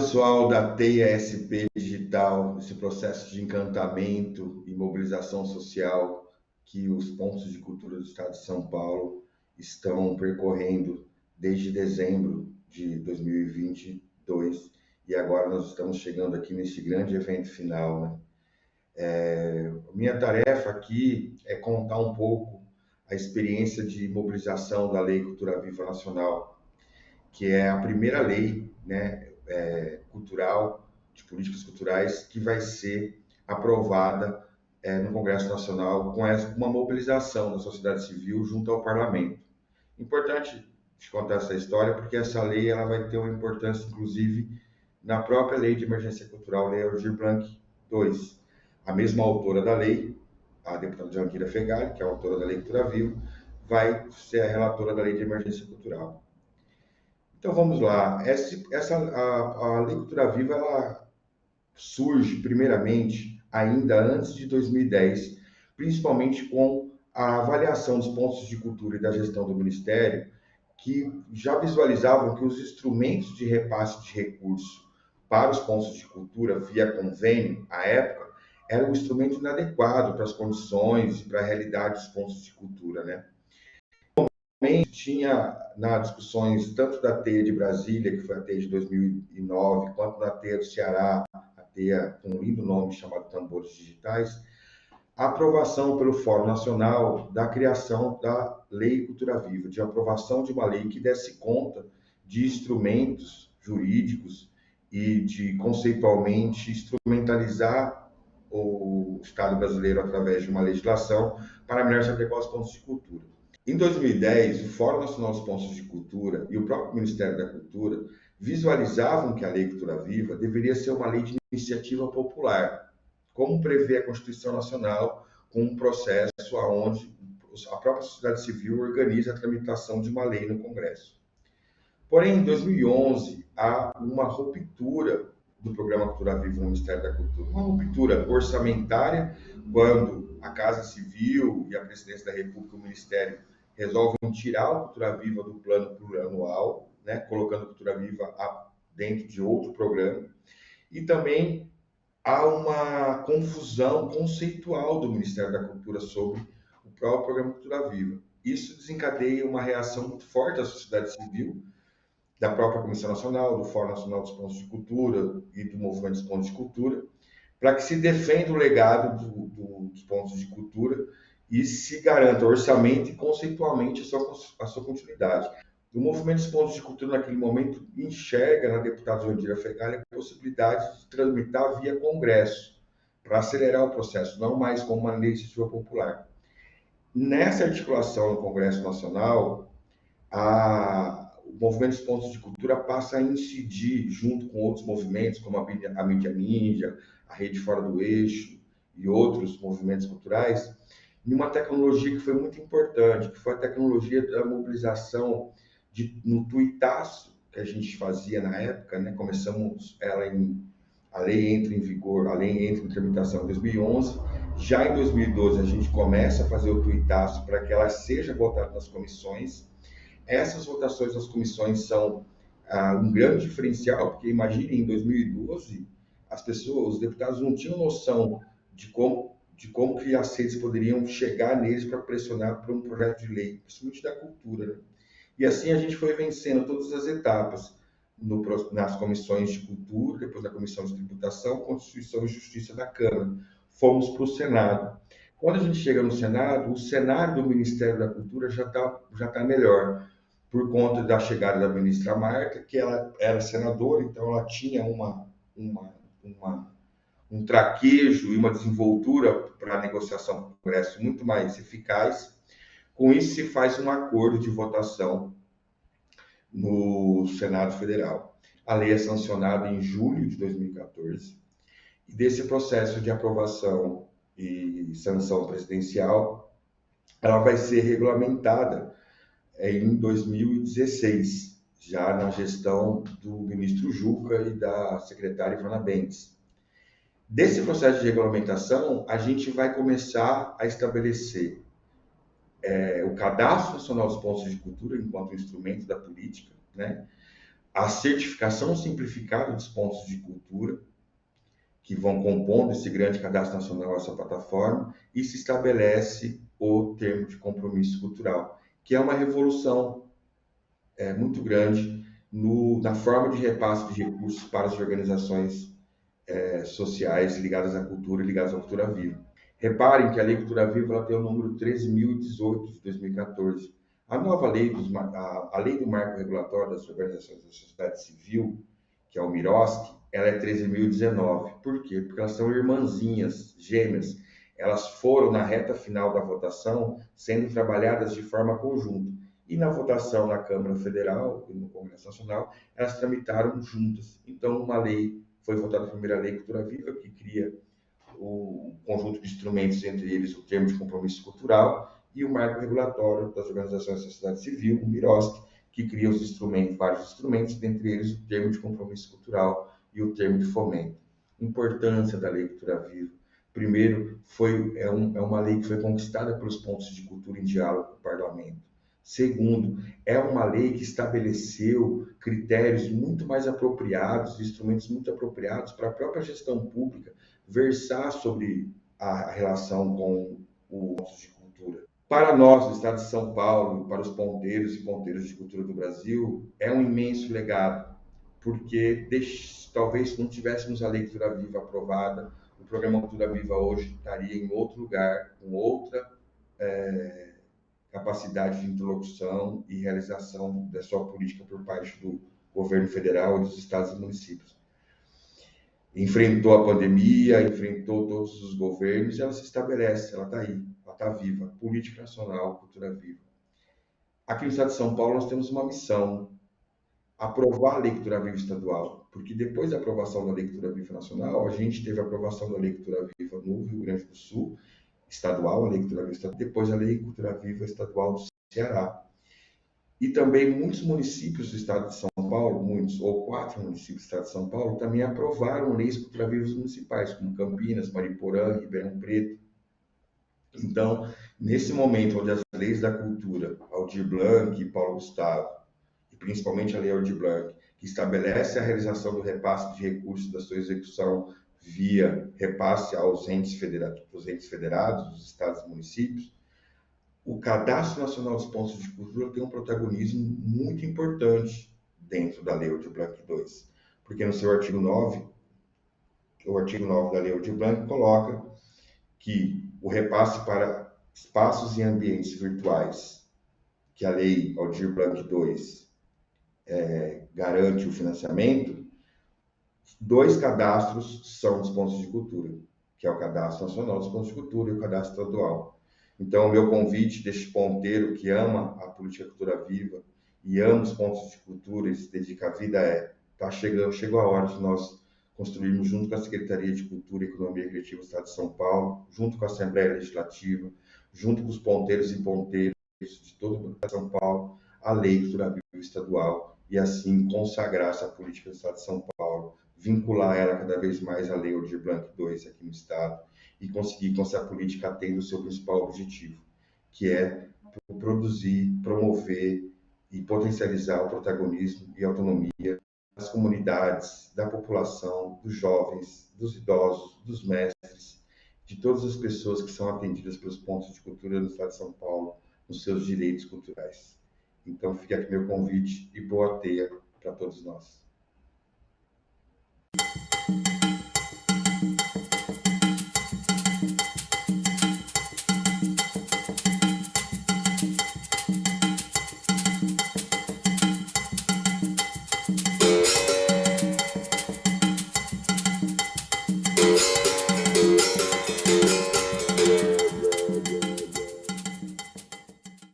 pessoal da TIA-SP Digital, esse processo de encantamento e mobilização social que os pontos de cultura do Estado de São Paulo estão percorrendo desde dezembro de 2022 e agora nós estamos chegando aqui nesse grande evento final, né? Minha tarefa aqui é contar um pouco a experiência de mobilização da Lei Cultura Viva Nacional, que é a primeira lei, né, cultural, de políticas culturais, que vai ser aprovada no Congresso Nacional com uma mobilização da sociedade civil junto ao Parlamento. Importante te contar essa história, porque essa lei ela vai ter uma importância, inclusive, na própria Lei de Emergência Cultural, Lei Aldir Blanc II. A mesma autora da lei, a deputada Janquira Fegali, que é a autora da Lei Cultura Viva, vai ser a relatora da Lei de Emergência Cultural. Então vamos lá. A Lei Cultura Viva ela surge primeiramente ainda antes de 2010, principalmente com a avaliação dos pontos de cultura e da gestão do Ministério, que já visualizavam que os instrumentos de repasse de recursos para os pontos de cultura via convênio, à época, era um instrumento inadequado para as condições e para a realidade dos pontos de cultura, né? Tinha nas discussões tanto da TEIA de Brasília, que foi a TEIA de 2009, quanto da TEIA do Ceará, a TEIA com um lindo nome chamado Tambores Digitais, a aprovação pelo Fórum Nacional da criação da Lei Cultura Viva, de aprovação de uma lei que desse conta de instrumentos jurídicos e de conceitualmente instrumentalizar o Estado brasileiro através de uma legislação para melhor se adequar aos pontos de cultura. Em 2010, o Fórum Nacional dos Pontos de Cultura e o próprio Ministério da Cultura visualizavam que a Lei Cultura Viva deveria ser uma lei de iniciativa popular, como prevê a Constituição Nacional, com um processo onde a própria sociedade civil organiza a tramitação de uma lei no Congresso. Porém, em 2011, há uma ruptura do Programa Cultura Viva no Ministério da Cultura, uma ruptura orçamentária, quando a Casa Civil e a Presidência da República, o Ministério, resolvem tirar a Cultura Viva do plano plurianual, né, colocando a Cultura Viva dentro de outro programa, e também há uma confusão conceitual do Ministério da Cultura sobre o próprio Programa Cultura Viva. Isso desencadeia uma reação muito forte da sociedade civil, da própria Comissão Nacional, do Fórum Nacional dos Pontos de Cultura e do Movimento dos Pontos de Cultura, para que se defenda o legado dos pontos de cultura e se garanta orçamento e conceitualmente a sua continuidade. O Movimento dos Pontos de Cultura, naquele momento, enxerga na deputada Jandira Fegali a possibilidade de tramitar via Congresso, para acelerar o processo, não mais como uma iniciativa popular. Nessa articulação no Congresso Nacional, o Movimento dos Pontos de Cultura passa a incidir, junto com outros movimentos, como a Mídia Ninja, a Rede Fora do Eixo e outros movimentos culturais, em uma tecnologia que foi muito importante, que foi a tecnologia da mobilização no tuitaço que a gente fazia na época, né? Começamos a lei entra em vigor, a lei entra em tramitação em 2011, já em 2012 a gente começa a fazer o tuitaço para que ela seja votada nas comissões. Essas votações nas comissões são um grande diferencial, porque imagine, em 2012, os deputados não tinham noção de como que as redes poderiam chegar neles para pressionar por um projeto de lei, principalmente da cultura, né? E assim a gente foi vencendo todas as etapas nas comissões de cultura, depois da comissão de tributação, Constituição e Justiça da Câmara. Fomos para o Senado. Quando a gente chega no Senado, o cenário do Ministério da Cultura já tá melhor, por conta da chegada da ministra Marta, que ela era senadora, então ela tinha um traquejo e uma desenvoltura para a negociação do Congresso muito mais eficaz. Com isso, se faz um acordo de votação no Senado Federal. A lei é sancionada em julho de 2014, e desse processo de aprovação e sanção presidencial, ela vai ser regulamentada em 2016, já na gestão do ministro Juca e da secretária Ivana Mendes. Desse processo de regulamentação, a gente vai começar a estabelecer o Cadastro Nacional dos Pontos de Cultura enquanto instrumento da política, né? a certificação simplificada dos pontos de cultura, que vão compondo esse grande cadastro nacional, essa plataforma, e se estabelece o termo de compromisso cultural, que é uma revolução muito grande na forma de repasse de recursos para as organizações sociais ligadas à cultura e ligadas à cultura viva. Reparem que a Lei Cultura Viva ela tem o número 13.018 de 2014. A nova lei, a lei do marco regulatório das organizações da sociedade civil, que é o MIROSC, ela é 13.019. Por quê? Porque elas são irmãzinhas, gêmeas. Elas foram, na reta final da votação, sendo trabalhadas de forma conjunta. E na votação na Câmara Federal e no Congresso Nacional, elas tramitaram juntas. Então, uma lei foi votada a primeira Lei Cultura Viva, que cria o conjunto de instrumentos, entre eles o termo de compromisso cultural, e o marco regulatório das organizações da sociedade civil, o MIROSC, que cria os instrumentos, vários instrumentos, dentre eles o termo de compromisso cultural e o termo de fomento. Importância da Lei Cultura Viva. Primeiro, é uma lei que foi conquistada pelos pontos de cultura em diálogo com o parlamento. Segundo, é uma lei que estabeleceu critérios muito mais apropriados, instrumentos muito apropriados para a própria gestão pública versar sobre a relação com os pontos de cultura. Para nós, do Estado de São Paulo, para os ponteiros e ponteiras de cultura do Brasil, é um imenso legado, porque talvez se não tivéssemos a Lei Cultura Viva aprovada, o programa Cultura Viva hoje estaria em outro lugar, com outra capacidade de interlocução e realização da sua política por parte do governo federal e dos estados e municípios. Enfrentou a pandemia, enfrentou todos os governos, e ela se estabelece, ela está aí, ela está viva. Política Nacional, Cultura Viva. Aqui no Estado de São Paulo nós temos uma missão, aprovar a Lei Cultura Viva estadual, porque depois da aprovação da Lei Cultura Viva nacional, a gente teve a aprovação da Lei Cultura Viva no Rio Grande do Sul, estadual, a Lei Cultura Viva estadual, depois a Lei Cultura Viva estadual do Ceará. E também muitos municípios do estado de São Paulo, muitos, ou 4 municípios do estado de São Paulo, também aprovaram leis cultura vivas municipais, como Campinas, Mariporã, Ribeirão Preto. Então, nesse momento onde as leis da cultura, Aldir Blanc e Paulo Gustavo, e principalmente a Lei Aldir Blanc, que estabelece a realização do repasse de recursos da sua execução via repasse aos entes federados, os estados e municípios, o Cadastro Nacional dos Pontos de Cultura tem um protagonismo muito importante dentro da Lei Aldir Blanc II, porque no seu artigo 9, o artigo 9 da Lei Aldir Blanc coloca que o repasse para espaços e ambientes virtuais, que a Lei Aldir Blanc II garante o financiamento, 2 cadastros são dos pontos de cultura, que é o Cadastro Nacional dos Pontos de Cultura e o Cadastro Estadual. Então, o meu convite deste ponteiro que ama a política cultura viva e ama os pontos de cultura e se dedica à vida chegou a hora de nós construirmos, junto com a Secretaria de Cultura e Economia Criativa do Estado de São Paulo, junto com a Assembleia Legislativa, junto com os ponteiros e ponteiras de todo o Estado de São Paulo, a Lei Cultura Viva Estadual e assim consagrar essa política do Estado de São Paulo, vincular ela cada vez mais à Lei Aldir Blanc II aqui no Estado, e conseguir que essa política atenda o seu principal objetivo, que é produzir, promover e potencializar o protagonismo e autonomia das comunidades, da população, dos jovens, dos idosos, dos mestres, de todas as pessoas que são atendidas pelos pontos de cultura no Estado de São Paulo, nos seus direitos culturais. Então, fica aqui meu convite e boa teia para todos nós.